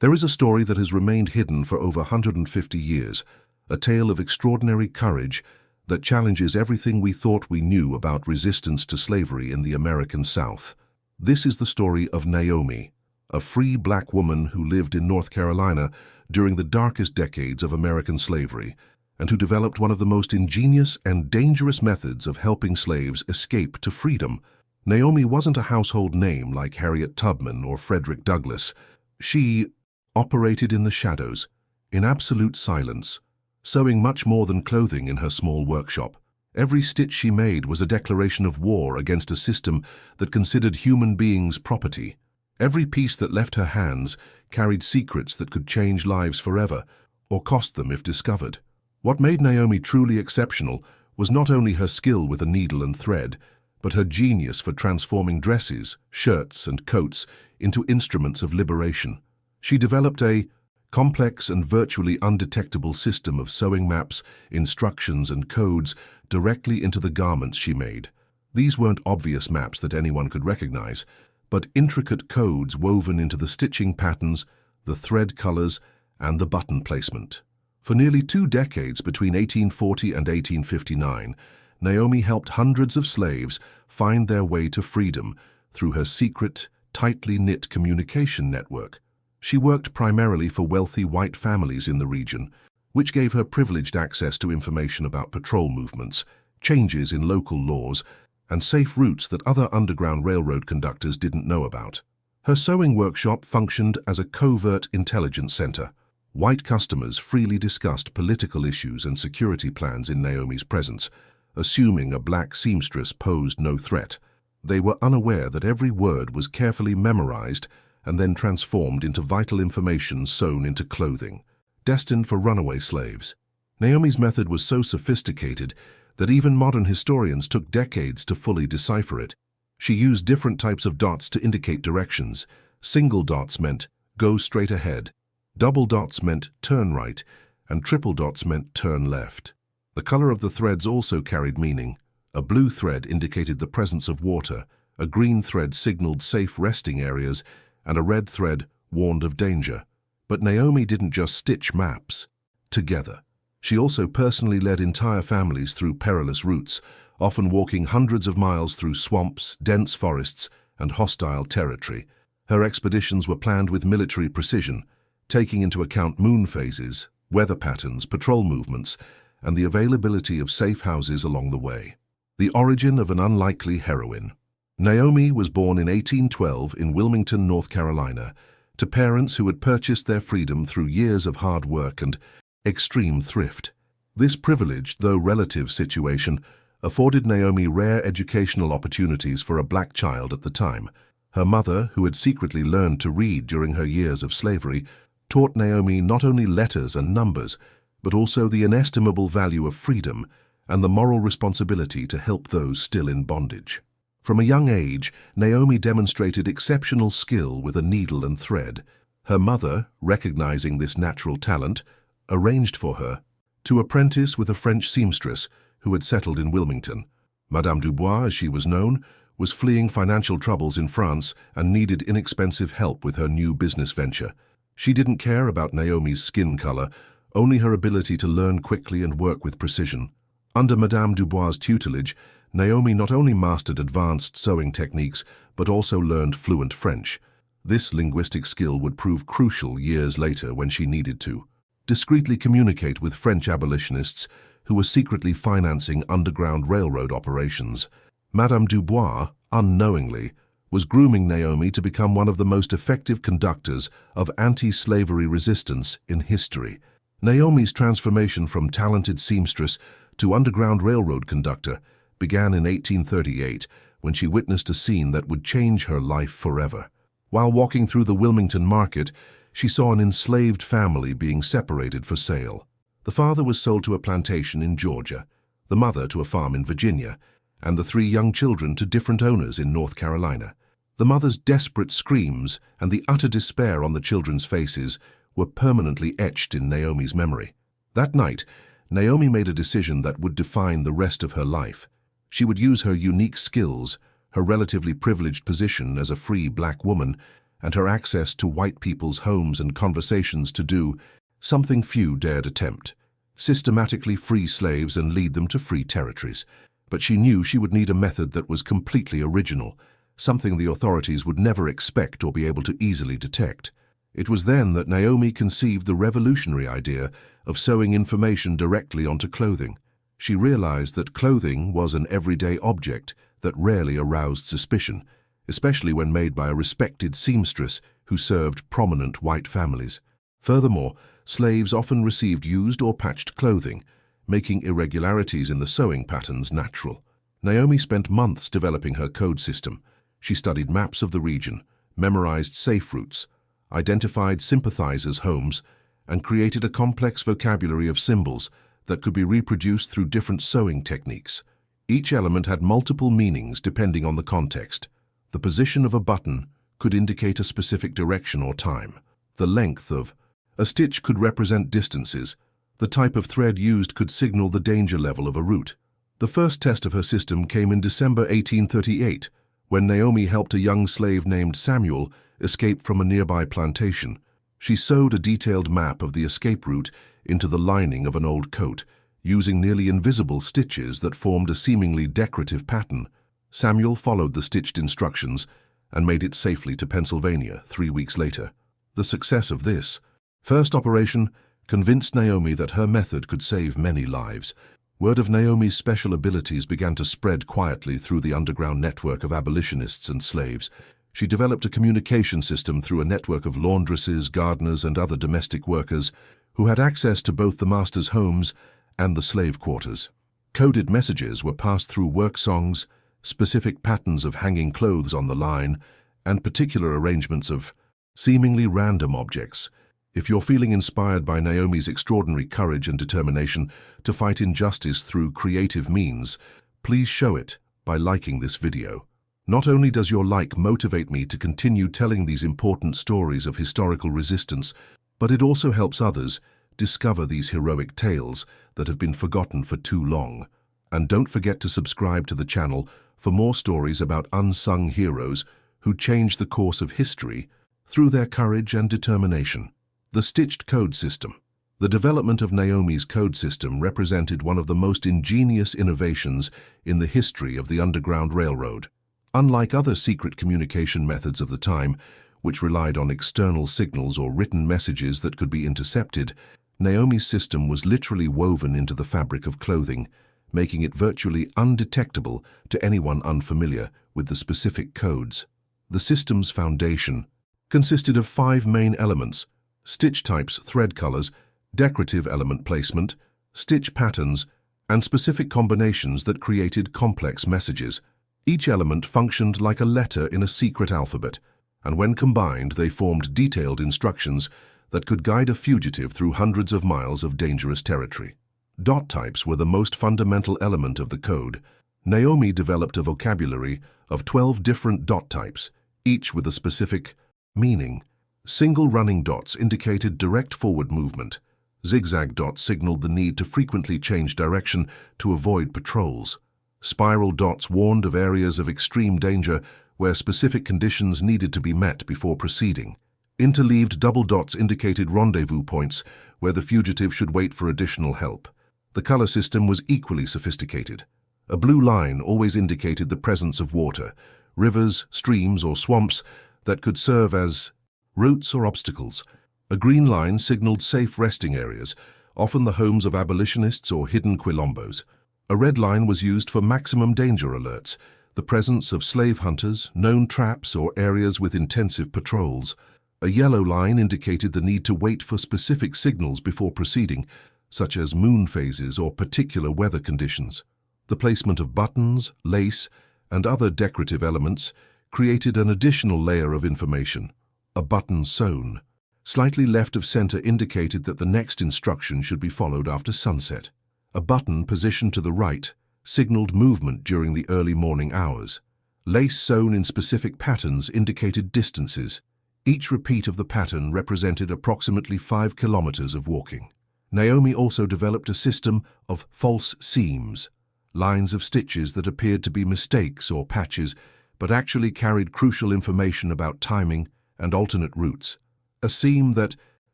There is a story that has remained hidden for over 150 years, a tale of extraordinary courage that challenges everything we thought we knew about resistance to slavery in the American South. This is the story of Naomi, a free black woman who lived in North Carolina during the darkest decades of American slavery, and who developed one of the most ingenious and dangerous methods of helping slaves escape to freedom. Naomi wasn't a household name like Harriet Tubman or Frederick Douglass. She operated in the shadows, in absolute silence, sewing much more than clothing in her small workshop. Every stitch she made was a declaration of war against a system that considered human beings property. Every piece that left her hands carried secrets that could change lives forever, or cost them if discovered. What made Naomi truly exceptional was not only her skill with a needle and thread, but her genius for transforming dresses, shirts, and coats into instruments of liberation. She developed a complex and virtually undetectable system of sewing maps, instructions, and codes directly into the garments she made. These weren't obvious maps that anyone could recognize, but intricate codes woven into the stitching patterns, the thread colors, and the button placement. For nearly 2 decades between 1840 and 1859, Naomi helped hundreds of slaves find their way to freedom through her secret, tightly knit communication network. She worked primarily for wealthy white families in the region, which gave her privileged access to information about patrol movements, changes in local laws, and safe routes that other Underground Railroad conductors didn't know about. Her sewing workshop functioned as a covert intelligence center. White customers freely discussed political issues and security plans in Naomi's presence, assuming a black seamstress posed no threat. They were unaware that every word was carefully memorized and then transformed into vital information sewn into clothing, destined for runaway slaves. Naomi's method was so sophisticated that even modern historians took decades to fully decipher it. She used different types of dots to indicate directions. Single dots meant go straight ahead, double dots meant turn right, and triple dots meant turn left. The color of the threads also carried meaning. A blue thread indicated the presence of water, a green thread signaled safe resting areas, and a red thread warned of danger. But Naomi didn't just stitch maps together. She also personally led entire families through perilous routes, often walking hundreds of miles through swamps, dense forests, and hostile territory. Her expeditions were planned with military precision, taking into account moon phases, weather patterns, patrol movements, and the availability of safe houses along the way. The origin of an unlikely heroine. Naomi was born in 1812 in Wilmington, North Carolina, to parents who had purchased their freedom through years of hard work and extreme thrift. This privileged, though relative, situation afforded Naomi rare educational opportunities for a black child at the time. Her mother, who had secretly learned to read during her years of slavery, taught Naomi not only letters and numbers, but also the inestimable value of freedom and the moral responsibility to help those still in bondage. From a young age, Naomi demonstrated exceptional skill with a needle and thread. Her mother, recognizing this natural talent, arranged for her to apprentice with a French seamstress who had settled in Wilmington. Madame Dubois, as she was known, was fleeing financial troubles in France and needed inexpensive help with her new business venture. She didn't care about Naomi's skin color, only her ability to learn quickly and work with precision. Under Madame Dubois' tutelage, Naomi not only mastered advanced sewing techniques, but also learned fluent French. This linguistic skill would prove crucial years later when she needed to discreetly communicate with French abolitionists who were secretly financing Underground Railroad operations. Madame Dubois, unknowingly, was grooming Naomi to become one of the most effective conductors of anti-slavery resistance in history. Naomi's transformation from talented seamstress to Underground Railroad conductor began in 1838 when she witnessed a scene that would change her life forever. While walking through the Wilmington market, she saw an enslaved family being separated for sale. The father was sold to a plantation in Georgia, the mother to a farm in Virginia, and the 3 young children to different owners in North Carolina. The mother's desperate screams and the utter despair on the children's faces were permanently etched in Naomi's memory. That night, Naomi made a decision that would define the rest of her life. She would use her unique skills, her relatively privileged position as a free black woman, and her access to white people's homes and conversations to do something few dared attempt: systematically free slaves and lead them to free territories. But she knew she would need a method that was completely original, something the authorities would never expect or be able to easily detect. It was then that Naomi conceived the revolutionary idea of sewing information directly onto clothing. She realized that clothing was an everyday object that rarely aroused suspicion, especially when made by a respected seamstress who served prominent white families. Furthermore, slaves often received used or patched clothing, making irregularities in the sewing patterns natural. Naomi spent months developing her code system. She studied maps of the region, memorized safe routes, identified sympathizers' homes, and created a complex vocabulary of symbols that could be reproduced through different sewing techniques. Each element had multiple meanings depending on the context. The position of a button could indicate a specific direction or time. The length of a stitch could represent distances. The type of thread used could signal the danger level of a route. The first test of her system came in December 1838, when Naomi helped a young slave named Samuel escape from a nearby plantation. She sewed a detailed map of the escape route into the lining of an old coat, using nearly invisible stitches that formed a seemingly decorative pattern. Samuel followed the stitched instructions and made it safely to Pennsylvania 3 weeks later. The success of this first operation convinced Naomi that her method could save many lives. Word of Naomi's special abilities began to spread quietly through the underground network of abolitionists and slaves. She developed a communication system through a network of laundresses, gardeners, and other domestic workers who had access to both the master's homes and the slave quarters. Coded messages were passed through work songs, specific patterns of hanging clothes on the line, and particular arrangements of seemingly random objects. If you're feeling inspired by Naomi's extraordinary courage and determination to fight injustice through creative means, please show it by liking this video. Not only does your like motivate me to continue telling these important stories of historical resistance, but it also helps others discover these heroic tales that have been forgotten for too long. And don't forget to subscribe to the channel for more stories about unsung heroes who changed the course of history through their courage and determination. The stitched code system. The development of Naomi's code system represented one of the most ingenious innovations in the history of the Underground Railroad. Unlike other secret communication methods of the time, which relied on external signals or written messages that could be intercepted, Naomi's system was literally woven into the fabric of clothing, making it virtually undetectable to anyone unfamiliar with the specific codes. The system's foundation consisted of 5 main elements: stitch types, thread colors, decorative element placement, stitch patterns, and specific combinations that created complex messages. Each element functioned like a letter in a secret alphabet, and when combined they formed detailed instructions that could guide a fugitive through hundreds of miles of dangerous territory. Dot types were the most fundamental element of the code. Naomi developed a vocabulary of 12 different dot types, each with a specific meaning. Single running dots indicated direct forward movement. Zigzag dots signaled the need to frequently change direction to avoid patrols. Spiral dots warned of areas of extreme danger where specific conditions needed to be met before proceeding. Interleaved double dots indicated rendezvous points where the fugitive should wait for additional help. The color system was equally sophisticated. A blue line always indicated the presence of water, rivers, streams, or swamps that could serve as routes or obstacles. A green line signaled safe resting areas, often the homes of abolitionists or hidden quilombos. A red line was used for maximum danger alerts, the presence of slave hunters, known traps, or areas with intensive patrols. A yellow line indicated the need to wait for specific signals before proceeding, such as moon phases or particular weather conditions. The placement of buttons, lace, and other decorative elements created an additional layer of information. A button sewn, slightly left of center, indicated that the next instruction should be followed after sunset. A button positioned to the right signaled movement during the early morning hours. Lace sewn in specific patterns indicated distances. Each repeat of the pattern represented approximately 5 kilometers of walking. Naomi also developed a system of false seams, lines of stitches that appeared to be mistakes or patches, but actually carried crucial information about timing and alternate routes. A seam that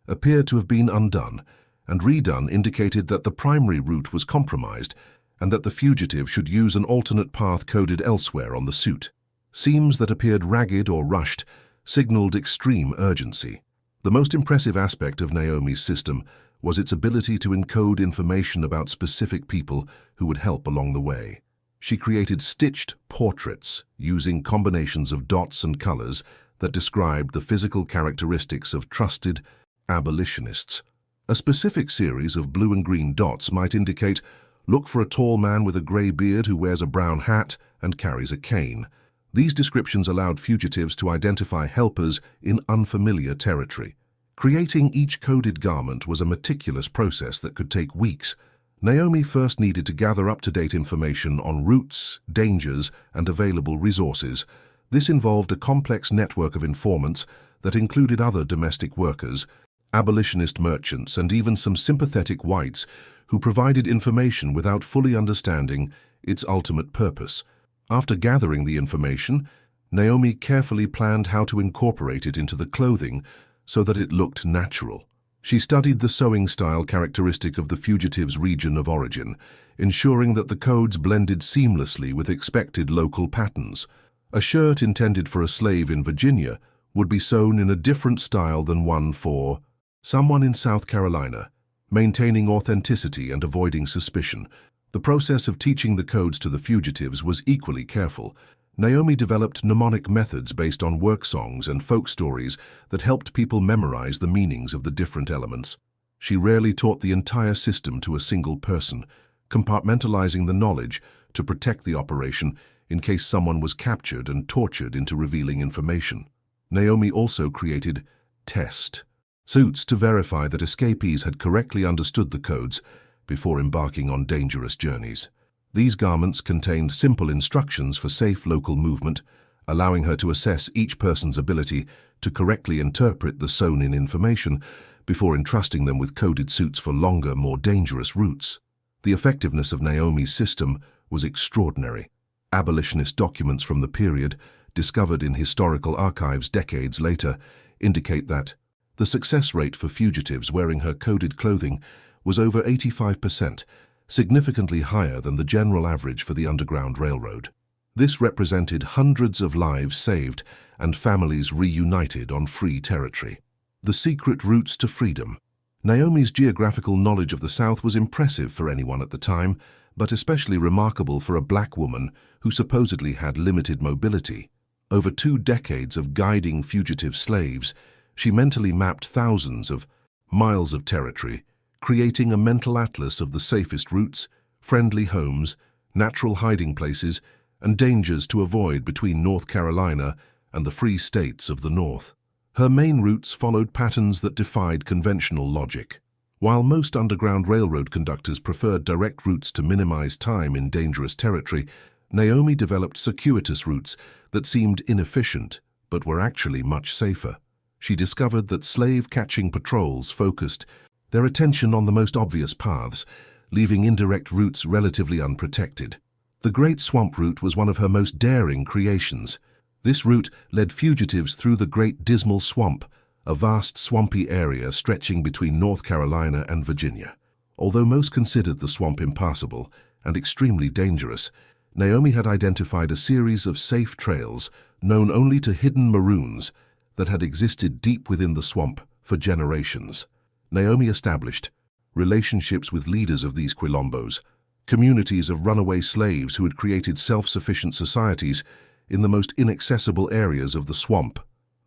appeared to have been undone and redone indicated that the primary route was compromised and that the fugitive should use an alternate path coded elsewhere on the suit. Seams that appeared ragged or rushed signaled extreme urgency. The most impressive aspect of Naomi's system was its ability to encode information about specific people who would help along the way. She created stitched portraits using combinations of dots and colors that described the physical characteristics of trusted abolitionists. A specific series of blue and green dots might indicate, "Look for a tall man with a gray beard who wears a brown hat and carries a cane." These descriptions allowed fugitives to identify helpers in unfamiliar territory. Creating each coded garment was a meticulous process that could take weeks. Naomi first needed to gather up-to-date information on routes, dangers, and available resources. This involved a complex network of informants that included other domestic workers, abolitionist merchants, and even some sympathetic whites who provided information without fully understanding its ultimate purpose. After gathering the information, Naomi carefully planned how to incorporate it into the clothing so that it looked natural. She studied the sewing style characteristic of the fugitive's region of origin, ensuring that the codes blended seamlessly with expected local patterns. A shirt intended for a slave in Virginia would be sewn in a different style than one for someone in South Carolina, maintaining authenticity and avoiding suspicion. The process of teaching the codes to the fugitives was equally careful. Naomi developed mnemonic methods based on work songs and folk stories that helped people memorize the meanings of the different elements. She rarely taught the entire system to a single person, compartmentalizing the knowledge to protect the operation in case someone was captured and tortured into revealing information. Naomi also created test suits to verify that escapees had correctly understood the codes before embarking on dangerous journeys. These garments contained simple instructions for safe local movement, allowing her to assess each person's ability to correctly interpret the sewn-in information before entrusting them with coded suits for longer, more dangerous routes. The effectiveness of Naomi's system was extraordinary. Abolitionist documents from the period, discovered in historical archives decades later, indicate that the success rate for fugitives wearing her coded clothing was over 85%, significantly higher than the general average for the Underground Railroad. This represented hundreds of lives saved and families reunited on free territory. The secret routes to freedom. Naomi's geographical knowledge of the South was impressive for anyone at the time, but especially remarkable for a black woman who supposedly had limited mobility. Over 2 decades of guiding fugitive slaves, she mentally mapped thousands of miles of territory, creating a mental atlas of the safest routes, friendly homes, natural hiding places, and dangers to avoid between North Carolina and the free states of the North. Her main routes followed patterns that defied conventional logic. While most Underground Railroad conductors preferred direct routes to minimize time in dangerous territory, Naomi developed circuitous routes that seemed inefficient but were actually much safer. She discovered that slave-catching patrols focused their attention on the most obvious paths, leaving indirect routes relatively unprotected. The Great Swamp Route was one of her most daring creations. This route led fugitives through the Great Dismal Swamp, a vast swampy area stretching between North Carolina and Virginia. Although most considered the swamp impassable and extremely dangerous, Naomi had identified a series of safe trails known only to hidden maroons that had existed deep within the swamp for generations. Naomi established relationships with leaders of these quilombos, communities of runaway slaves who had created self-sufficient societies in the most inaccessible areas of the swamp.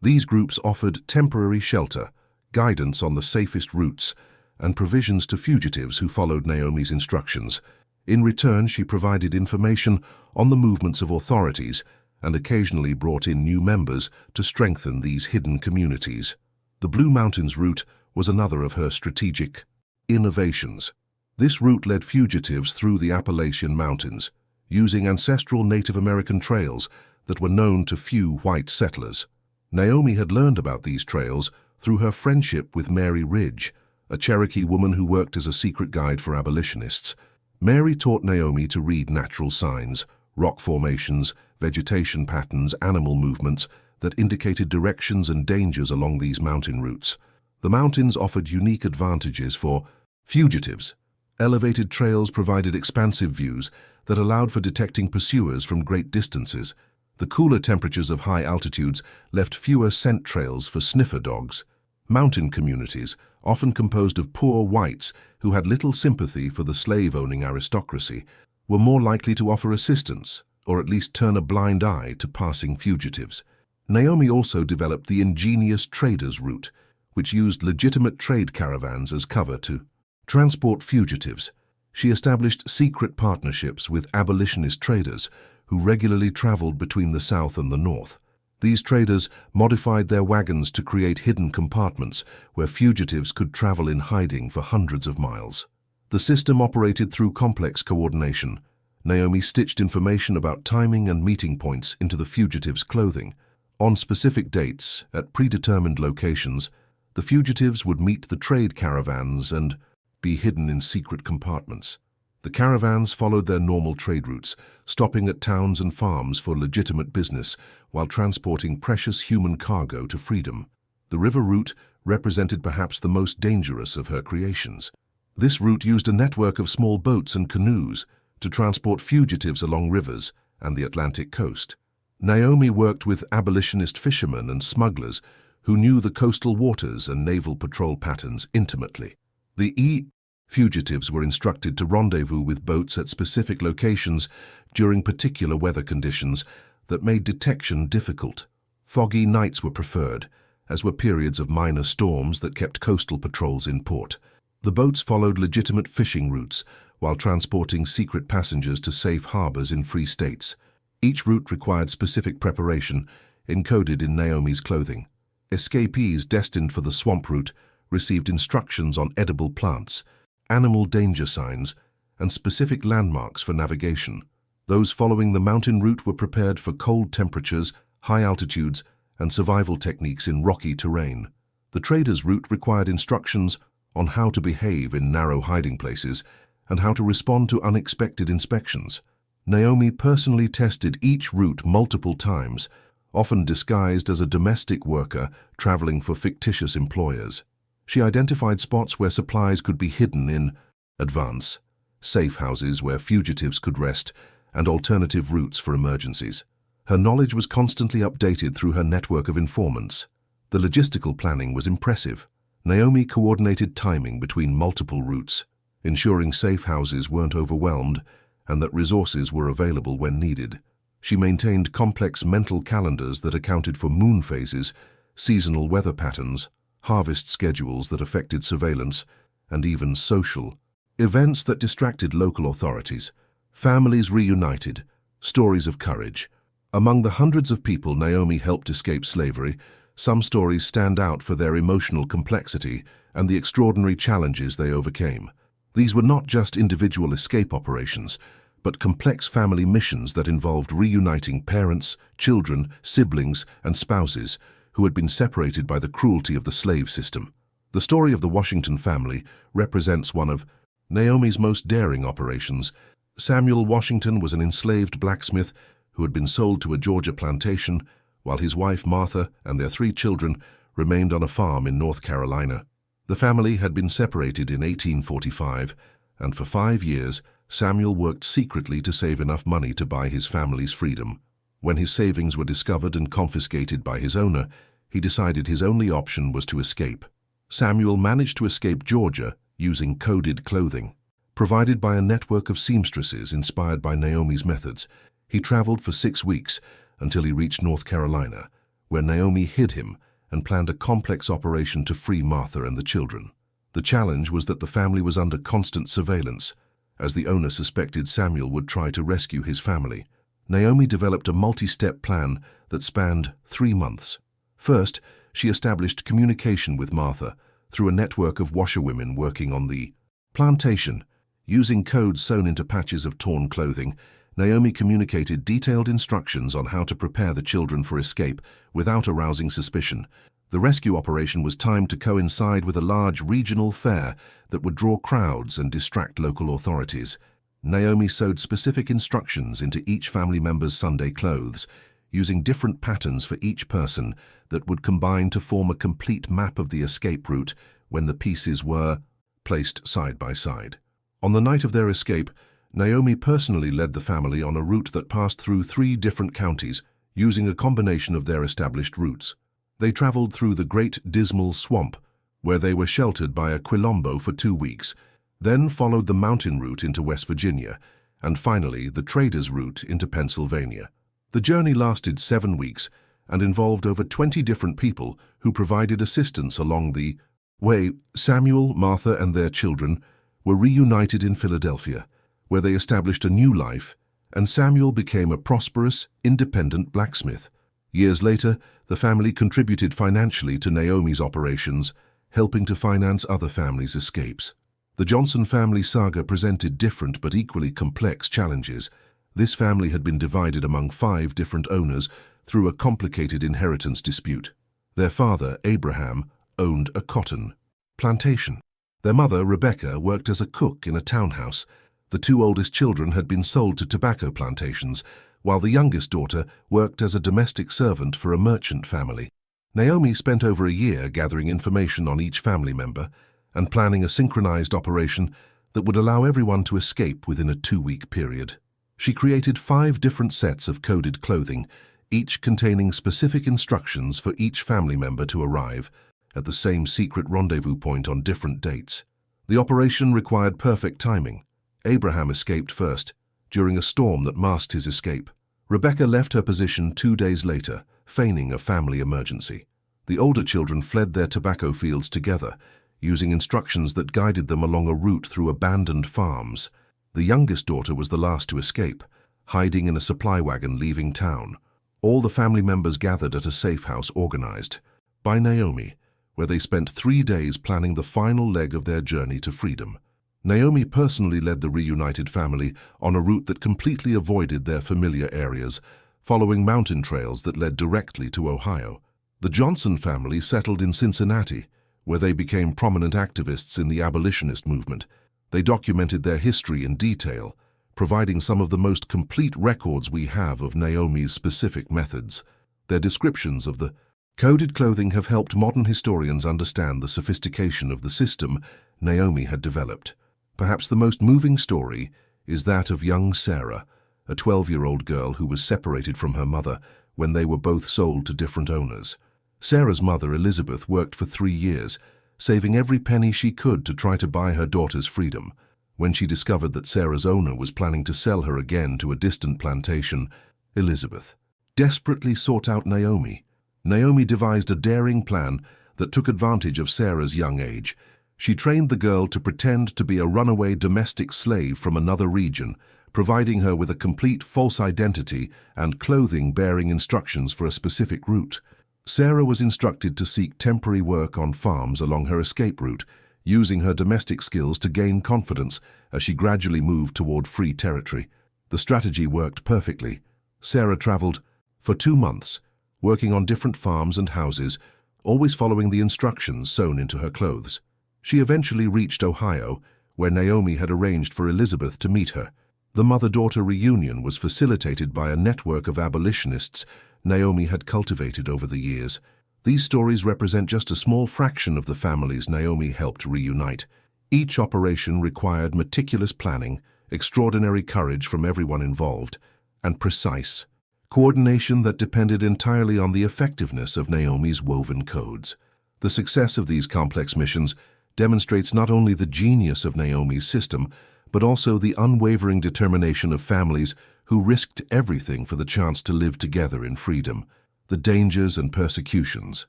These groups offered temporary shelter, guidance on the safest routes, and provisions to fugitives who followed Naomi's instructions. In return, she provided information on the movements of authorities and occasionally brought in new members to strengthen these hidden communities. The Blue Mountains route was another of her strategic innovations. This route led fugitives through the Appalachian Mountains, using ancestral Native American trails that were known to few white settlers. Naomi had learned about these trails through her friendship with Mary Ridge, a Cherokee woman who worked as a secret guide for abolitionists. Mary taught Naomi to read natural signs, rock formations, vegetation patterns, animal movements that indicated directions and dangers along these mountain routes. The mountains offered unique advantages for fugitives. Elevated trails provided expansive views that allowed for detecting pursuers from great distances. The cooler temperatures of high altitudes left fewer scent trails for sniffer dogs. Mountain communities, often composed of poor whites who had little sympathy for the slave-owning aristocracy, were more likely to offer assistance, or at least turn a blind eye to passing fugitives. Naomi also developed the ingenious traders' route, which used legitimate trade caravans as cover to transport fugitives. She established secret partnerships with abolitionist traders who regularly traveled between the South and the North. These traders modified their wagons to create hidden compartments where fugitives could travel in hiding for hundreds of miles. The system operated through complex coordination. Naomi stitched information about timing and meeting points into the fugitives' clothing. On specific dates, at predetermined locations, the fugitives would meet the trade caravans and be hidden in secret compartments. The caravans followed their normal trade routes, stopping at towns and farms for legitimate business while transporting precious human cargo to freedom. The river route represented perhaps the most dangerous of her creations. This route used a network of small boats and canoes to transport fugitives along rivers and the Atlantic coast. Naomi worked with abolitionist fishermen and smugglers who knew the coastal waters and naval patrol patterns intimately. The fugitives were instructed to rendezvous with boats at specific locations during particular weather conditions that made detection difficult. Foggy nights were preferred, as were periods of minor storms that kept coastal patrols in port. The boats followed legitimate fishing routes while transporting secret passengers to safe harbors in free states. Each route required specific preparation, encoded in Naomi's clothing. Escapees destined for the swamp route received instructions on edible plants, animal danger signs, and specific landmarks for navigation. Those following the mountain route were prepared for cold temperatures, high altitudes, and survival techniques in rocky terrain. The traders' route required instructions on how to behave in narrow hiding places and how to respond to unexpected inspections. Naomi personally tested each route multiple times, often disguised as a domestic worker traveling for fictitious employers. She identified spots where supplies could be hidden in advance, safe houses where fugitives could rest, and alternative routes for emergencies. Her knowledge was constantly updated through her network of informants. The logistical planning was impressive. Naomi coordinated timing between multiple routes, ensuring safe houses weren't overwhelmed and that resources were available when needed. She maintained complex mental calendars that accounted for moon phases, seasonal weather patterns, harvest schedules that affected surveillance, and even social events that distracted local authorities. Families reunited, stories of courage. Among the hundreds of people Naomi helped escape slavery, some stories stand out for their emotional complexity and the extraordinary challenges they overcame. These were not just individual escape operations, but complex family missions that involved reuniting parents, children, siblings, and spouses who had been separated by the cruelty of the slave system. The story of the Washington family represents one of Naomi's most daring operations. Samuel Washington was an enslaved blacksmith who had been sold to a Georgia plantation, while his wife Martha and their 3 children remained on a farm in North Carolina. The family had been separated in 1845, and for 5 years Samuel worked secretly to save enough money to buy his family's freedom. When his savings were discovered and confiscated by his owner, he decided his only option was to escape. Samuel managed to escape Georgia using coded clothing. Provided by a network of seamstresses inspired by Naomi's methods, he traveled for 6 weeks until he reached North Carolina, where Naomi hid him and planned a complex operation to free Martha and the children. The challenge was that the family was under constant surveillance, as the owner suspected Samuel would try to rescue his family. Naomi developed a multi-step plan that spanned 3 months. First, she established communication with Martha through a network of washerwomen working on the plantation. Using codes sewn into patches of torn clothing, Naomi communicated detailed instructions on how to prepare the children for escape without arousing suspicion. The rescue operation was timed to coincide with a large regional fair that would draw crowds and distract local authorities. Naomi sewed specific instructions into each family member's Sunday clothes, using different patterns for each person that would combine to form a complete map of the escape route when the pieces were placed side by side. On the night of their escape, Naomi personally led the family on a route that passed through 3 different counties, using a combination of their established routes. They traveled through the Great Dismal Swamp, where they were sheltered by a quilombo for 2 weeks, then followed the mountain route into West Virginia, and finally the traders' route into Pennsylvania. The journey lasted 7 weeks and involved over 20 different people who provided assistance along the way. Samuel, Martha, and their children were reunited in Philadelphia, where they established a new life, and Samuel became a prosperous, independent blacksmith. Years later, the family contributed financially to Naomi's operations, helping to finance other families' escapes. The Johnson family saga presented different but equally complex challenges. This family had been divided among 5 different owners through a complicated inheritance dispute. Their father, Abraham, owned a cotton plantation. Their mother, Rebecca, worked as a cook in a townhouse. The 2 oldest children had been sold to tobacco plantations, while the youngest daughter worked as a domestic servant for a merchant family. Naomi spent over a year gathering information on each family member and planning a synchronized operation that would allow everyone to escape within a 2-week period. She created 5 different sets of coded clothing, each containing specific instructions for each family member to arrive at the same secret rendezvous point on different dates. The operation required perfect timing. Abraham escaped first, during a storm that masked his escape. Rebecca left her position 2 days later, feigning a family emergency. The older children fled their tobacco fields together, using instructions that guided them along a route through abandoned farms. The youngest daughter was the last to escape, hiding in a supply wagon leaving town. All the family members gathered at a safe house organized by Naomi, where they spent 3 days planning the final leg of their journey to freedom. Naomi personally led the reunited family on a route that completely avoided their familiar areas, following mountain trails that led directly to Ohio. The Johnson family settled in Cincinnati, where they became prominent activists in the abolitionist movement. They documented their history in detail, providing some of the most complete records we have of Naomi's specific methods. Their descriptions of the coded clothing have helped modern historians understand the sophistication of the system Naomi had developed. Perhaps the most moving story is that of young Sarah, a 12-year-old girl who was separated from her mother when they were both sold to different owners. Sarah's mother, Elizabeth, worked for 3 years, saving every penny she could to try to buy her daughter's freedom. When she discovered that Sarah's owner was planning to sell her again to a distant plantation, Elizabeth desperately sought out Naomi. Naomi devised a daring plan that took advantage of Sarah's young age. She trained the girl to pretend to be a runaway domestic slave from another region, providing her with a complete false identity and clothing bearing instructions for a specific route. Sarah was instructed to seek temporary work on farms along her escape route, using her domestic skills to gain confidence as she gradually moved toward free territory. The strategy worked perfectly. Sarah traveled for 2 months, working on different farms and houses, always following the instructions sewn into her clothes. She eventually reached Ohio, where Naomi had arranged for Elizabeth to meet her. The mother-daughter reunion was facilitated by a network of abolitionists Naomi had cultivated over the years. These stories represent just a small fraction of the families Naomi helped reunite. Each operation required meticulous planning, extraordinary courage from everyone involved, and precise coordination that depended entirely on the effectiveness of Naomi's woven codes. The success of these complex missions demonstrates not only the genius of Naomi's system, but also the unwavering determination of families who risked everything for the chance to live together in freedom. The dangers and persecutions.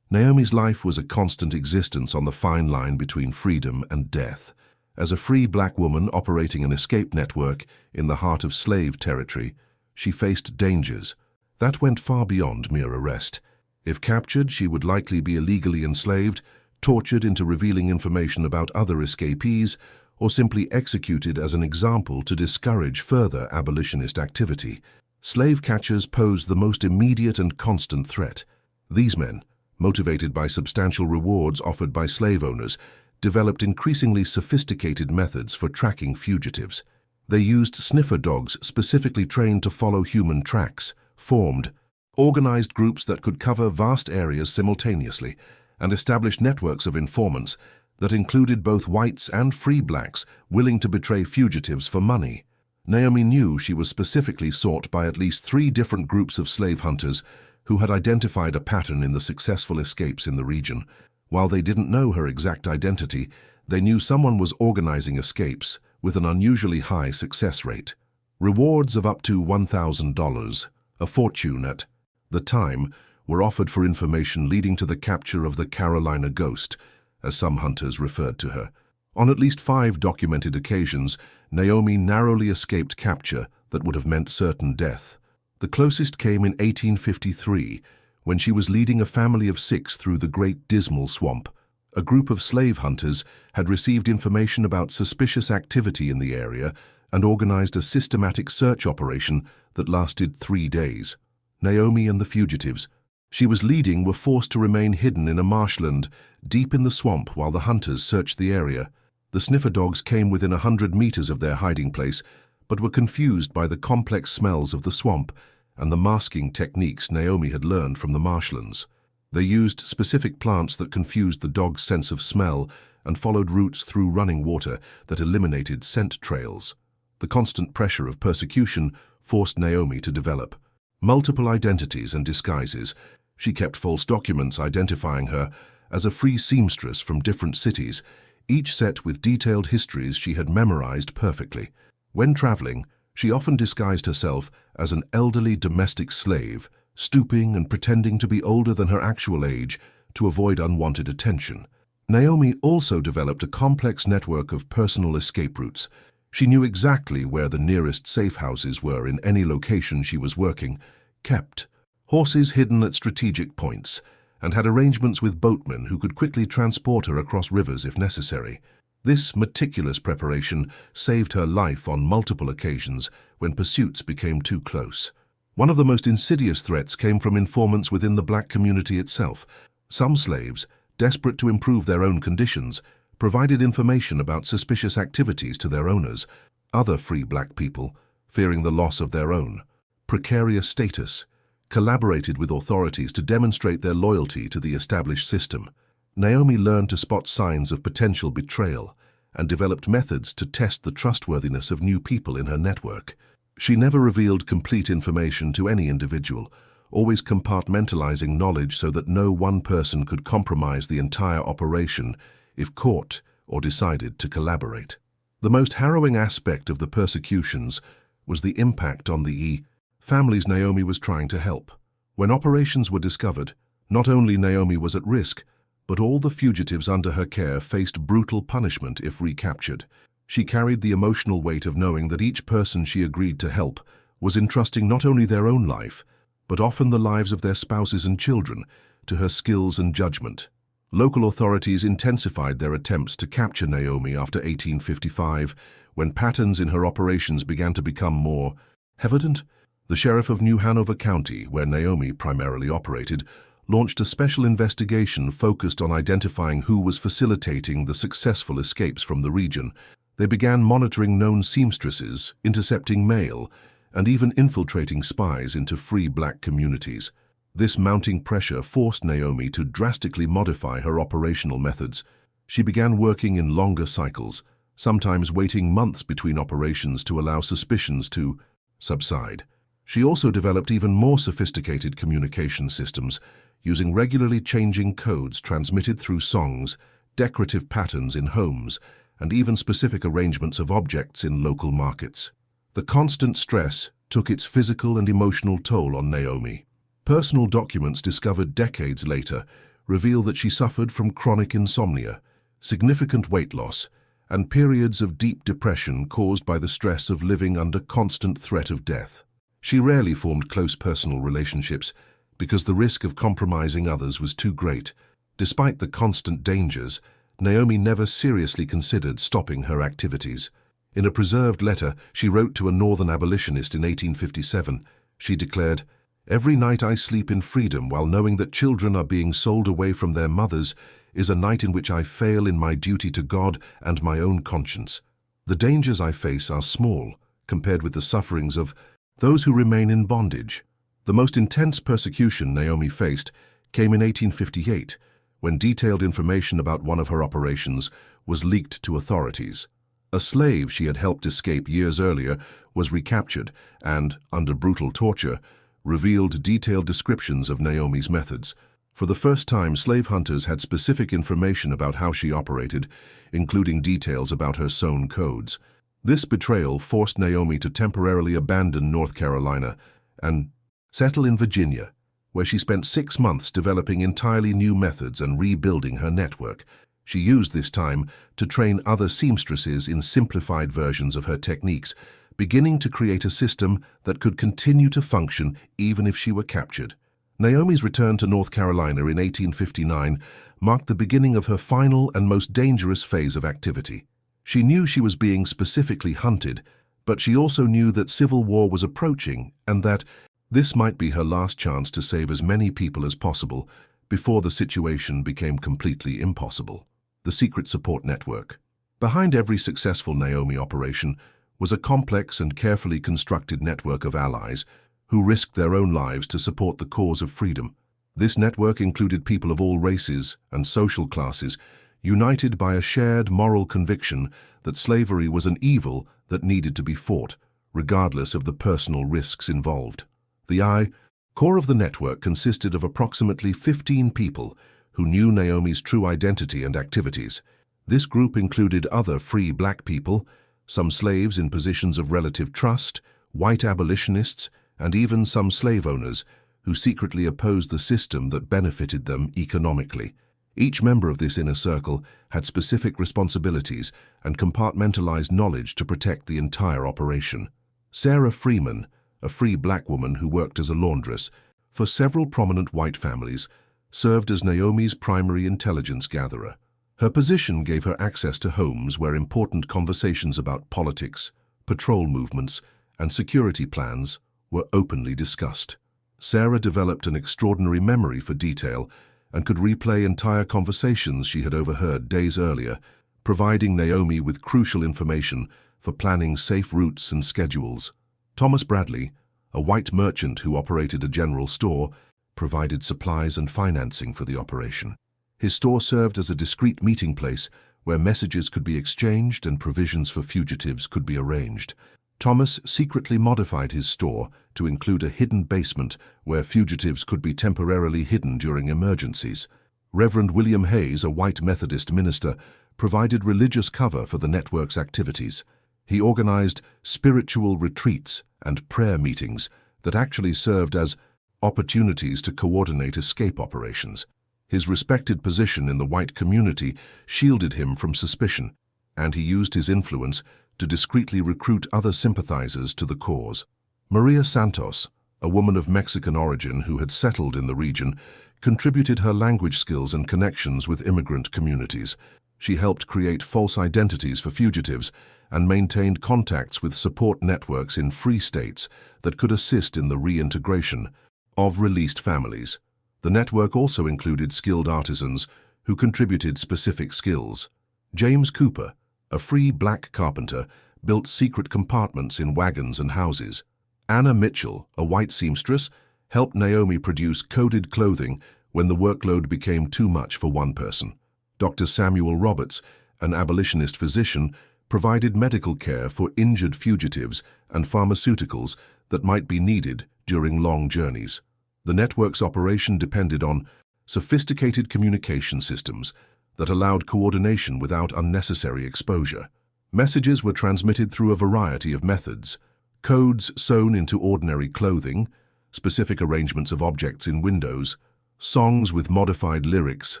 Naomi's life was a constant existence on the fine line between freedom and death. As a free black woman operating an escape network in the heart of slave territory, she faced dangers that went far beyond mere arrest. If captured, she would likely be illegally enslaved, tortured into revealing information about other escapees, or simply executed as an example to discourage further abolitionist activity. Slave catchers posed the most immediate and constant threat. These men, motivated by substantial rewards offered by slave owners, developed increasingly sophisticated methods for tracking fugitives. They used sniffer dogs specifically trained to follow human tracks, formed organized groups that could cover vast areas simultaneously, and established networks of informants that included both whites and free blacks willing to betray fugitives for money. Naomi knew she was specifically sought by at least 3 different groups of slave hunters who had identified a pattern in the successful escapes in the region. While they didn't know her exact identity, they knew someone was organizing escapes with an unusually high success rate. Rewards of up to $1,000, a fortune at the time, were offered for information leading to the capture of the Carolina Ghost, as some hunters referred to her. On at least 5 documented occasions, Naomi narrowly escaped capture that would have meant certain death. The closest came in 1853, when she was leading a family of 6 through the Great Dismal Swamp. A group of slave hunters had received information about suspicious activity in the area and organized a systematic search operation that lasted 3 days. Naomi and the fugitives she was leading were forced to remain hidden in a marshland deep in the swamp while the hunters searched the area. The sniffer dogs came within 100 meters of their hiding place, but were confused by the complex smells of the swamp and the masking techniques Naomi had learned from the marshlands. They used specific plants that confused the dog's sense of smell and followed routes through running water that eliminated scent trails. The constant pressure of persecution forced Naomi to develop multiple identities and disguises. She kept false documents identifying her as a free seamstress from different cities, each set with detailed histories she had memorized perfectly. When traveling, she often disguised herself as an elderly domestic slave, stooping and pretending to be older than her actual age to avoid unwanted attention. Naomi also developed a complex network of personal escape routes. She knew exactly where the nearest safe houses were in any location she was working, kept horses hidden at strategic points, and had arrangements with boatmen who could quickly transport her across rivers if necessary. This meticulous preparation saved her life on multiple occasions when pursuits became too close. One of the most insidious threats came from informants within the black community itself. Some slaves, desperate to improve their own conditions, provided information about suspicious activities to their owners. Other free black people, fearing the loss of their own precarious status, collaborated with authorities to demonstrate their loyalty to the established system. Naomi learned to spot signs of potential betrayal and developed methods to test the trustworthiness of new people in her network. She never revealed complete information to any individual, always compartmentalizing knowledge so that no one person could compromise the entire operation if caught or decided to collaborate. The most harrowing aspect of the persecutions was the impact on the families Naomi was trying to help. When operations were discovered, not only Naomi was at risk, but all the fugitives under her care faced brutal punishment if recaptured. She carried the emotional weight of knowing that each person she agreed to help was entrusting not only their own life, but often the lives of their spouses and children, to her skills and judgment. Local authorities intensified their attempts to capture Naomi after 1855, when patterns in her operations began to become more evident. The sheriff of New Hanover County, where Naomi primarily operated, launched a special investigation focused on identifying who was facilitating the successful escapes from the region. They began monitoring known seamstresses, intercepting mail, and even infiltrating spies into free black communities. This mounting pressure forced Naomi to drastically modify her operational methods. She began working in longer cycles, sometimes waiting months between operations to allow suspicions to subside. She also developed even more sophisticated communication systems, using regularly changing codes transmitted through songs, decorative patterns in homes, and even specific arrangements of objects in local markets. The constant stress took its physical and emotional toll on Naomi. Personal documents discovered decades later reveal that she suffered from chronic insomnia, significant weight loss, and periods of deep depression caused by the stress of living under constant threat of death. She rarely formed close personal relationships because the risk of compromising others was too great. Despite the constant dangers, Naomi never seriously considered stopping her activities. In a preserved letter she wrote to a northern abolitionist in 1857, she declared, "Every night I sleep in freedom while knowing that children are being sold away from their mothers is a night in which I fail in my duty to God and my own conscience. The dangers I face are small compared with the sufferings of those who remain in bondage." The most intense persecution Naomi faced came in 1858, when detailed information about one of her operations was leaked to authorities. A slave she had helped escape years earlier was recaptured and, under brutal torture, revealed detailed descriptions of Naomi's methods. For the first time, slave hunters had specific information about how she operated, including details about her sewn codes. This betrayal forced Naomi to temporarily abandon North Carolina and settle in Virginia, where she spent 6 months developing entirely new methods and rebuilding her network. She used this time to train other seamstresses in simplified versions of her techniques, beginning to create a system that could continue to function even if she were captured. Naomi's return to North Carolina in 1859 marked the beginning of her final and most dangerous phase of activity. She knew she was being specifically hunted, but she also knew that civil war was approaching and that this might be her last chance to save as many people as possible before the situation became completely impossible. The Secret Support Network. Behind every successful Naomi operation was a complex and carefully constructed network of allies who risked their own lives to support the cause of freedom. This network included people of all races and social classes, united by a shared moral conviction that slavery was an evil that needed to be fought, regardless of the personal risks involved. The core of the network consisted of approximately 15 people who knew Naomi's true identity and activities. This group included other free black people, some slaves in positions of relative trust, white abolitionists, and even some slave owners who secretly opposed the system that benefited them economically. Each member of this inner circle had specific responsibilities and compartmentalized knowledge to protect the entire operation. Sarah Freeman, a free black woman who worked as a laundress for several prominent white families, served as Naomi's primary intelligence gatherer. Her position gave her access to homes where important conversations about politics, patrol movements, and security plans were openly discussed. Sarah developed an extraordinary memory for detail and could replay entire conversations she had overheard days earlier, providing Naomi with crucial information for planning safe routes and schedules. Thomas Bradley, a white merchant who operated a general store, provided supplies and financing for the operation. His store served as a discreet meeting place where messages could be exchanged and provisions for fugitives could be arranged. Thomas secretly modified his store to include a hidden basement where fugitives could be temporarily hidden during emergencies. Reverend William Hayes, a white Methodist minister, provided religious cover for the network's activities. He organized spiritual retreats and prayer meetings that actually served as opportunities to coordinate escape operations. His respected position in the white community shielded him from suspicion, and he used his influence to discreetly recruit other sympathizers to the cause. Maria Santos, a woman of Mexican origin who had settled in the region, contributed her language skills and connections with immigrant communities. She helped create false identities for fugitives and maintained contacts with support networks in free states that could assist in the reintegration of released families. The network also included skilled artisans who contributed specific skills. James Cooper, a free black carpenter, built secret compartments in wagons and houses. Anna Mitchell, a white seamstress, helped Naomi produce coded clothing when the workload became too much for one person. Dr. Samuel Roberts, an abolitionist physician, provided medical care for injured fugitives and pharmaceuticals that might be needed during long journeys. The network's operation depended on sophisticated communication systems that allowed coordination without unnecessary exposure. Messages were transmitted through a variety of methods: codes sewn into ordinary clothing, specific arrangements of objects in windows, songs with modified lyrics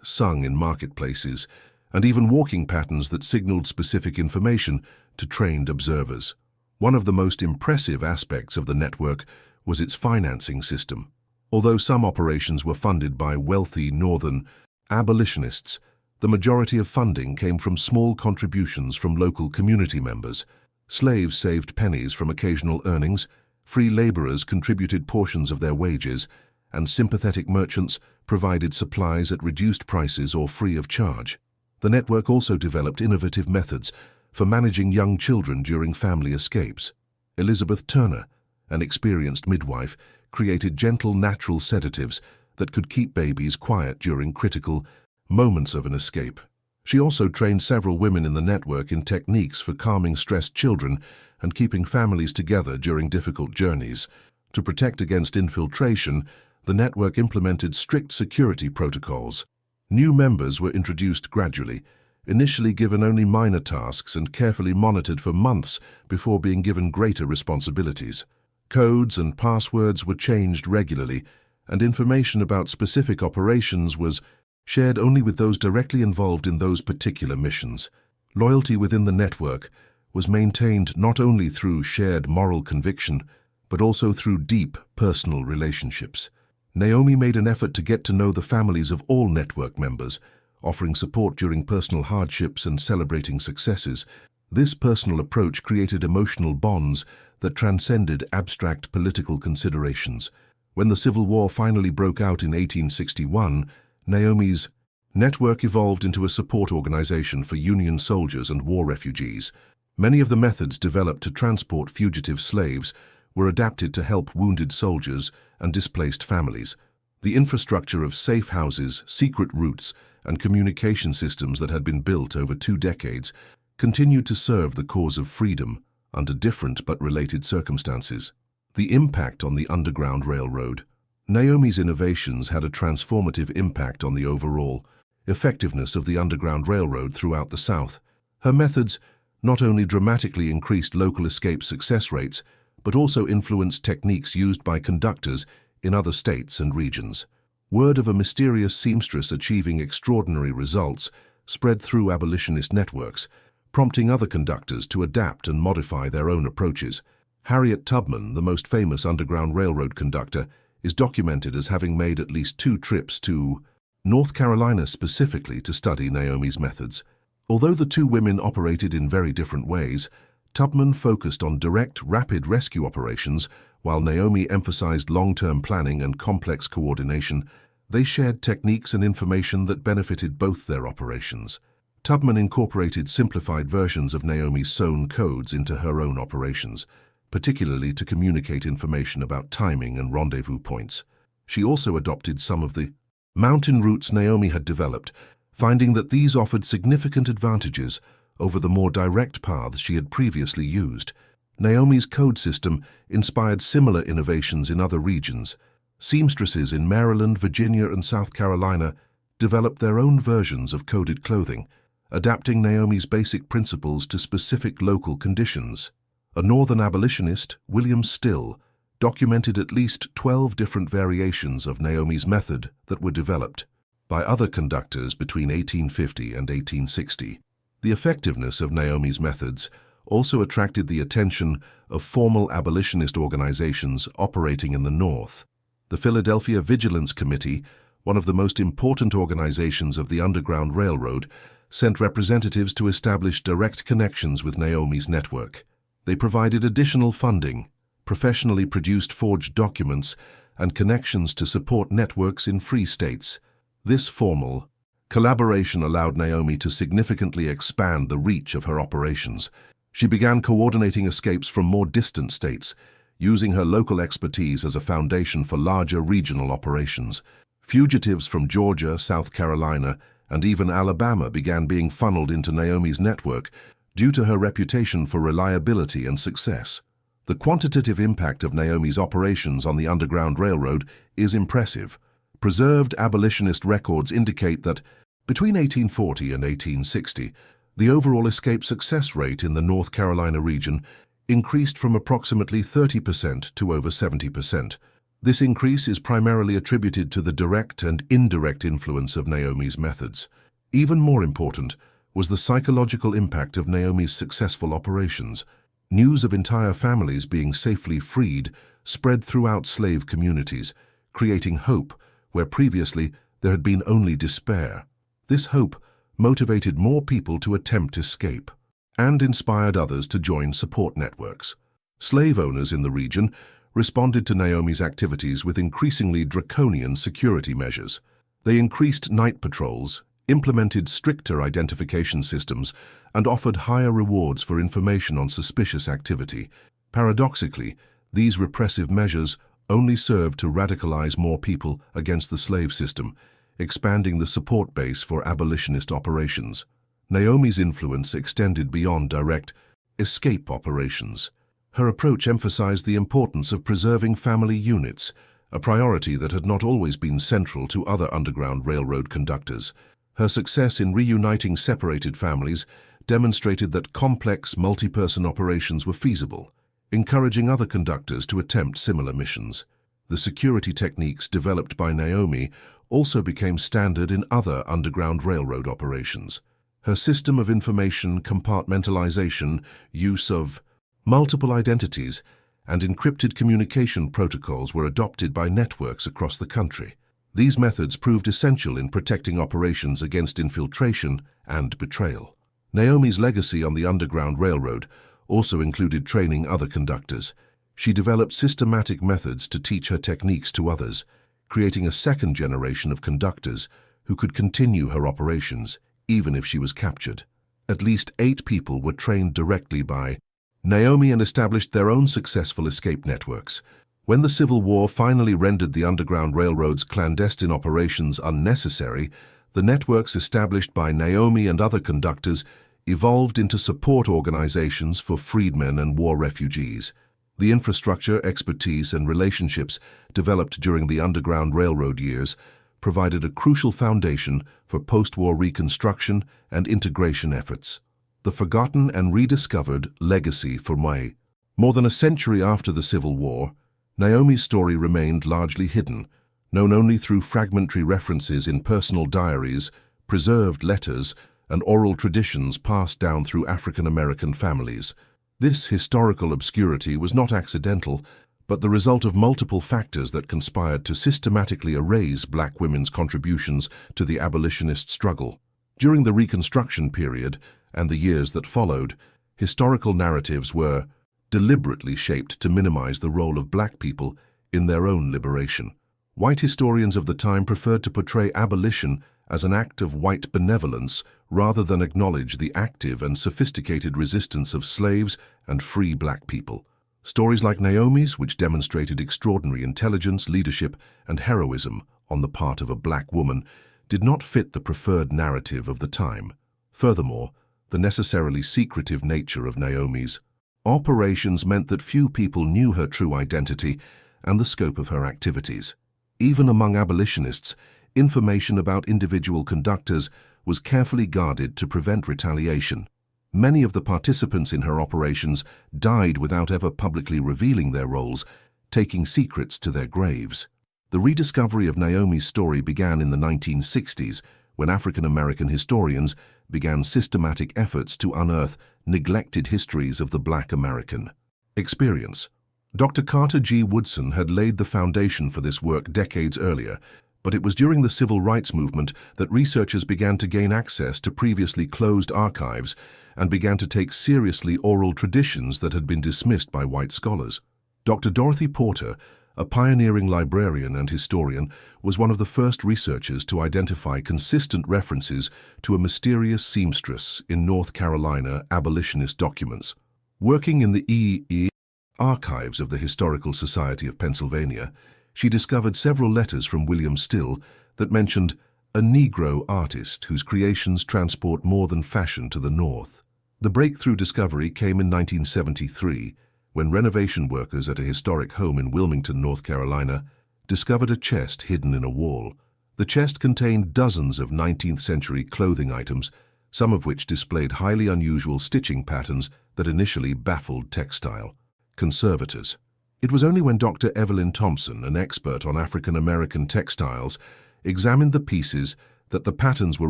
sung in marketplaces, and even walking patterns that signaled specific information to trained observers. One of the most impressive aspects of the network was its financing system. Although some operations were funded by wealthy northern abolitionists, the majority of funding came from small contributions from local community members. Slaves saved pennies from occasional earnings, free laborers contributed portions of their wages, and sympathetic merchants provided supplies at reduced prices or free of charge. The network also developed innovative methods for managing young children during family escapes. Elizabeth Turner, an experienced midwife, created gentle natural sedatives that could keep babies quiet during critical moments of an escape. She also trained several women in the network in techniques for calming stressed children and keeping families together during difficult journeys. To protect against infiltration, the network implemented strict security protocols. New members were introduced gradually, initially given only minor tasks and carefully monitored for months before being given greater responsibilities. Codes and passwords were changed regularly, and information about specific operations was shared only with those directly involved in those particular missions. Loyalty within the network was maintained not only through shared moral conviction, but also through deep personal relationships. Naomi made an effort to get to know the families of all network members, offering support during personal hardships and celebrating successes. This personal approach created emotional bonds that transcended abstract political considerations. When the Civil War finally broke out in 1861, Naomi's network evolved into a support organization for Union soldiers and war refugees. Many of the methods developed to transport fugitive slaves were adapted to help wounded soldiers and displaced families. The infrastructure of safe houses, secret routes, and communication systems that had been built over 2 decades continued to serve the cause of freedom under different but related circumstances. The impact on the Underground Railroad. Naomi's innovations had a transformative impact on the overall effectiveness of the Underground Railroad throughout the South. Her methods not only dramatically increased local escape success rates, but also influenced techniques used by conductors in other states and regions. Word of a mysterious seamstress achieving extraordinary results spread through abolitionist networks, prompting other conductors to adapt and modify their own approaches. Harriet Tubman, the most famous Underground Railroad conductor, is documented as having made at least 2 trips to North Carolina specifically to study Naomi's methods. Although the 2 women operated in very different ways, Tubman focused on direct, rapid rescue operations, while Naomi emphasized long-term planning and complex coordination. They shared techniques and information that benefited both their operations. Tubman incorporated simplified versions of Naomi's sewn codes into her own operations, particularly to communicate information about timing and rendezvous points. She also adopted some of the mountain routes Naomi had developed, finding that these offered significant advantages over the more direct paths she had previously used. Naomi's code system inspired similar innovations in other regions. Seamstresses in Maryland, Virginia, and South Carolina developed their own versions of coded clothing, adapting Naomi's basic principles to specific local conditions. A Northern abolitionist, William Still, documented at least 12 different variations of Naomi's method that were developed by other conductors between 1850 and 1860. The effectiveness of Naomi's methods also attracted the attention of formal abolitionist organizations operating in the North. The Philadelphia Vigilance Committee, one of the most important organizations of the Underground Railroad, sent representatives to establish direct connections with Naomi's network. They provided additional funding, professionally produced forged documents, and connections to support networks in free states. This formal collaboration allowed Naomi to significantly expand the reach of her operations. She began coordinating escapes from more distant states, using her local expertise as a foundation for larger regional operations. Fugitives from Georgia, South Carolina, and even Alabama began being funneled into Naomi's network due to her reputation for reliability and success. The quantitative impact of Naomi's operations on the Underground Railroad is impressive. Preserved abolitionist records indicate that between 1840 and 1860, the overall escape success rate in the North Carolina region increased from approximately 30% to over 70%. This increase is primarily attributed to the direct and indirect influence of Naomi's methods. Even more important was the psychological impact of Naomi's successful operations. News of entire families being safely freed spread throughout slave communities, creating hope where previously there had been only despair. This hope motivated more people to attempt escape and inspired others to join support networks. Slave owners in the region responded to Naomi's activities with increasingly draconian security measures. They increased night patrols, implemented stricter identification systems, and offered higher rewards for information on suspicious activity. Paradoxically, these repressive measures only served to radicalize more people against the slave system, expanding the support base for abolitionist operations. Naomi's influence extended beyond direct escape operations. Her approach emphasized the importance of preserving family units, a priority that had not always been central to other Underground Railroad conductors. Her success in reuniting separated families demonstrated that complex, multi-person operations were feasible, encouraging other conductors to attempt similar missions. The security techniques developed by Naomi also became standard in other Underground Railroad operations. Her system of information compartmentalization, use of multiple identities, and encrypted communication protocols were adopted by networks across the country. These methods proved essential in protecting operations against infiltration and betrayal. Naomi's legacy on the Underground Railroad also included training other conductors. She developed systematic methods to teach her techniques to others, creating a second generation of conductors who could continue her operations even if she was captured. At least 8 people were trained directly by Naomi and established their own successful escape networks. When the Civil War finally rendered the Underground Railroad's clandestine operations unnecessary, the networks established by Naomi and other conductors evolved into support organizations for freedmen and war refugees. The infrastructure, expertise, and relationships developed during the Underground Railroad years provided a crucial foundation for post-war reconstruction and integration efforts. The forgotten and rediscovered legacy for May. More than a century after the Civil War, Naomi's story remained largely hidden, known only through fragmentary references in personal diaries, preserved letters, and oral traditions passed down through African American families. This historical obscurity was not accidental, but the result of multiple factors that conspired to systematically erase black women's contributions to the abolitionist struggle. During the Reconstruction period and the years that followed, historical narratives were deliberately shaped to minimize the role of black people in their own liberation. White historians of the time preferred to portray abolition as an act of white benevolence rather than acknowledge the active and sophisticated resistance of slaves and free black people. Stories like Naomi's, which demonstrated extraordinary intelligence, leadership, and heroism on the part of a black woman, did not fit the preferred narrative of the time. Furthermore, the necessarily secretive nature of Naomi's operations meant that few people knew her true identity and the scope of her activities. Even among abolitionists, information about individual conductors was carefully guarded to prevent retaliation. Many of the participants in her operations died without ever publicly revealing their roles, taking secrets to their graves. The rediscovery of Naomi's story began in the 1960s, when African American historians began systematic efforts to unearth neglected histories of the Black American experience. Dr. Carter G. Woodson had laid the foundation for this work decades earlier, but it was during the Civil Rights Movement that researchers began to gain access to previously closed archives and began to take seriously oral traditions that had been dismissed by white scholars. Dr. Dorothy Porter, a pioneering librarian and historian, was one of the first researchers to identify consistent references to a mysterious seamstress in North Carolina abolitionist documents. Working in the E.E. archives of the Historical Society of Pennsylvania, she discovered several letters from William Still that mentioned a Negro artist whose creations transport more than fashion to the North. The breakthrough discovery came in 1973, when renovation workers at a historic home in Wilmington, North Carolina, discovered a chest hidden in a wall. The chest contained dozens of 19th-century clothing items, some of which displayed highly unusual stitching patterns that initially baffled textile conservators. It was only when Dr. Evelyn Thompson, an expert on African American textiles, examined the pieces that the patterns were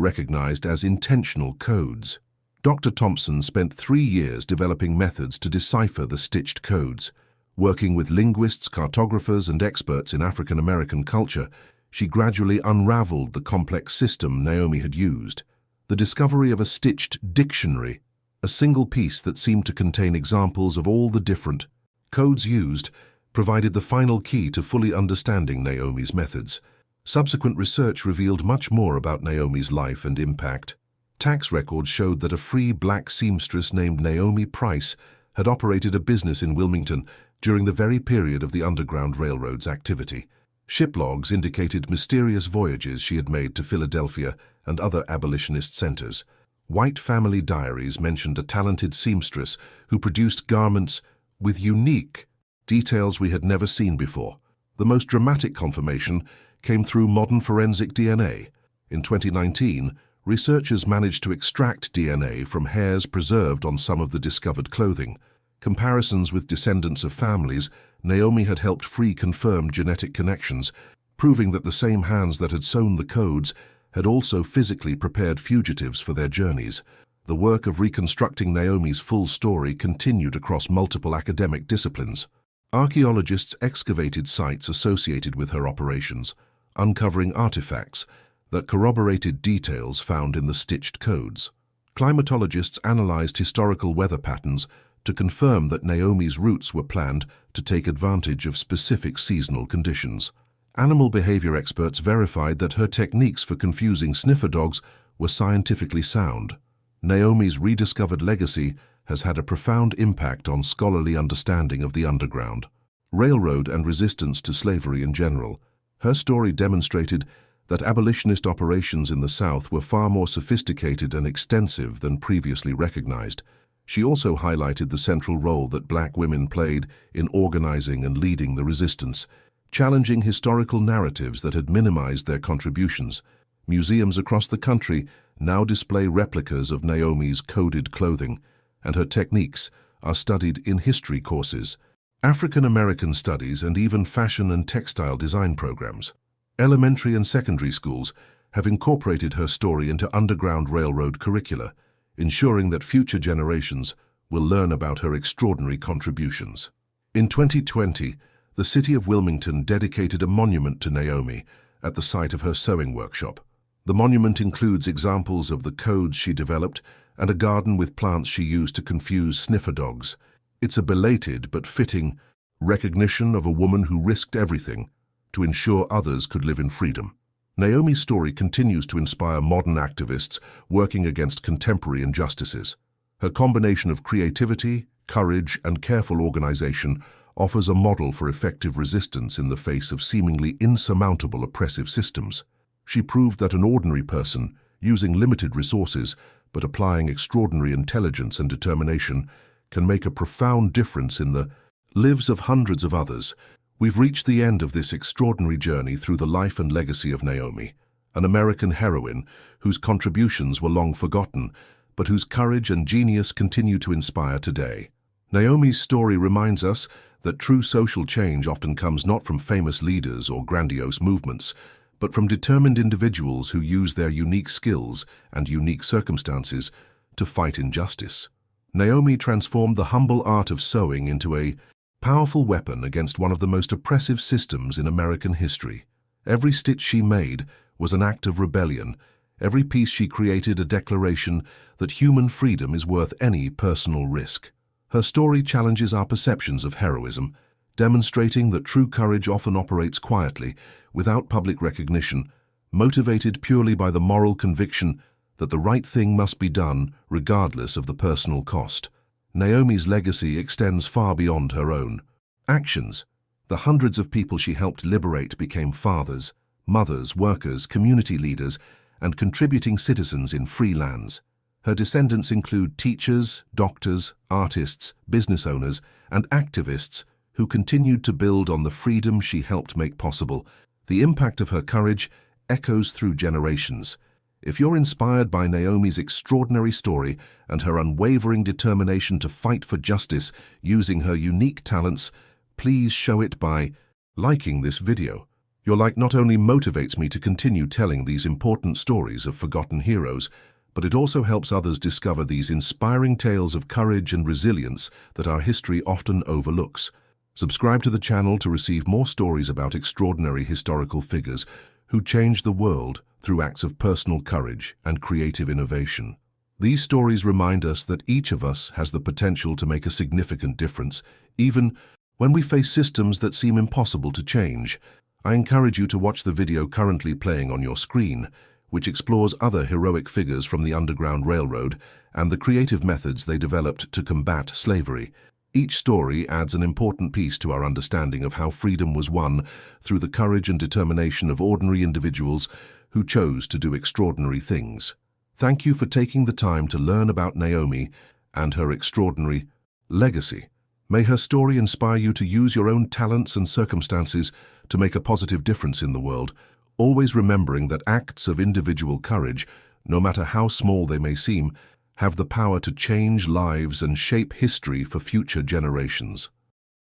recognized as intentional codes. Dr. Thompson spent 3 years developing methods to decipher the stitched codes. Working with linguists, cartographers, and experts in African American culture, she gradually unraveled the complex system Naomi had used. The discovery of a stitched dictionary, a single piece that seemed to contain examples of all the different codes used, provided the final key to fully understanding Naomi's methods. Subsequent research revealed much more about Naomi's life and impact. Tax records showed that a free black seamstress named Naomi Price had operated a business in Wilmington during the very period of the Underground Railroad's activity. Ship logs indicated mysterious voyages she had made to Philadelphia and other abolitionist centers. White family diaries mentioned a talented seamstress who produced garments with unique details we had never seen before. The most dramatic confirmation came through modern forensic DNA. In 2019, researchers managed to extract DNA from hairs preserved on some of the discovered clothing. Comparisons with descendants of families Naomi had helped free confirmed genetic connections, proving that the same hands that had sewn the codes had also physically prepared fugitives for their journeys. The work of reconstructing Naomi's full story continued across multiple academic disciplines. Archaeologists excavated sites associated with her operations, uncovering artifacts that corroborated details found in the stitched codes. Climatologists analyzed historical weather patterns to confirm that Naomi's routes were planned to take advantage of specific seasonal conditions. Animal behavior experts verified that her techniques for confusing sniffer dogs were scientifically sound. Naomi's rediscovered legacy has had a profound impact on scholarly understanding of the underground, railroad, and resistance to slavery in general. Her story demonstrated that abolitionist operations in the South were far more sophisticated and extensive than previously recognized. She also highlighted the central role that Black women played in organizing and leading the resistance, challenging historical narratives that had minimized their contributions. Museums across the country now display replicas of Naomi's coded clothing, and her techniques are studied in history courses, African American studies, and even fashion and textile design programs. Elementary and secondary schools have incorporated her story into Underground Railroad curricula, ensuring that future generations will learn about her extraordinary contributions. In 2020, the city of Wilmington dedicated a monument to Naomi at the site of her sewing workshop. The monument includes examples of the codes she developed and a garden with plants she used to confuse sniffer dogs. It's a belated but fitting recognition of a woman who risked everything to ensure others could live in freedom. Naomi's story continues to inspire modern activists working against contemporary injustices. Her combination of creativity, courage, and careful organization offers a model for effective resistance in the face of seemingly insurmountable oppressive systems. She proved that an ordinary person, using limited resources but applying extraordinary intelligence and determination, can make a profound difference in the lives of hundreds of others. We've reached the end of this extraordinary journey through the life and legacy of Naomi, an American heroine whose contributions were long forgotten, but whose courage and genius continue to inspire today. Naomi's story reminds us that true social change often comes not from famous leaders or grandiose movements, but from determined individuals who use their unique skills and unique circumstances to fight injustice. Naomi transformed the humble art of sewing into a powerful weapon against one of the most oppressive systems in American history. Every stitch she made was an act of rebellion. Every piece she created a declaration that human freedom is worth any personal risk. Her story challenges our perceptions of heroism, demonstrating that true courage often operates quietly, without public recognition, motivated purely by the moral conviction that the right thing must be done regardless of the personal cost. Naomi's legacy extends far beyond her own actions. The hundreds of people she helped liberate became fathers, mothers, workers, community leaders, and contributing citizens in free lands. Her descendants include teachers, doctors, artists, business owners, and activists who continued to build on the freedom she helped make possible. The impact of her courage echoes through generations. If you're inspired by Naomi's extraordinary story and her unwavering determination to fight for justice using her unique talents, please show it by liking this video. Your like not only motivates me to continue telling these important stories of forgotten heroes, but it also helps others discover these inspiring tales of courage and resilience that our history often overlooks. Subscribe to the channel to receive more stories about extraordinary historical figures who changed the world through acts of personal courage and creative innovation. These stories remind us that each of us has the potential to make a significant difference, even when we face systems that seem impossible to change. I encourage you to watch the video currently playing on your screen, which explores other heroic figures from the Underground Railroad and the creative methods they developed to combat slavery. Each story adds an important piece to our understanding of how freedom was won through the courage and determination of ordinary individuals who chose to do extraordinary things. Thank you for taking the time to learn about Naomi and her extraordinary legacy. May her story inspire you to use your own talents and circumstances to make a positive difference in the world, always remembering that acts of individual courage, no matter how small they may seem, have the power to change lives and shape history for future generations.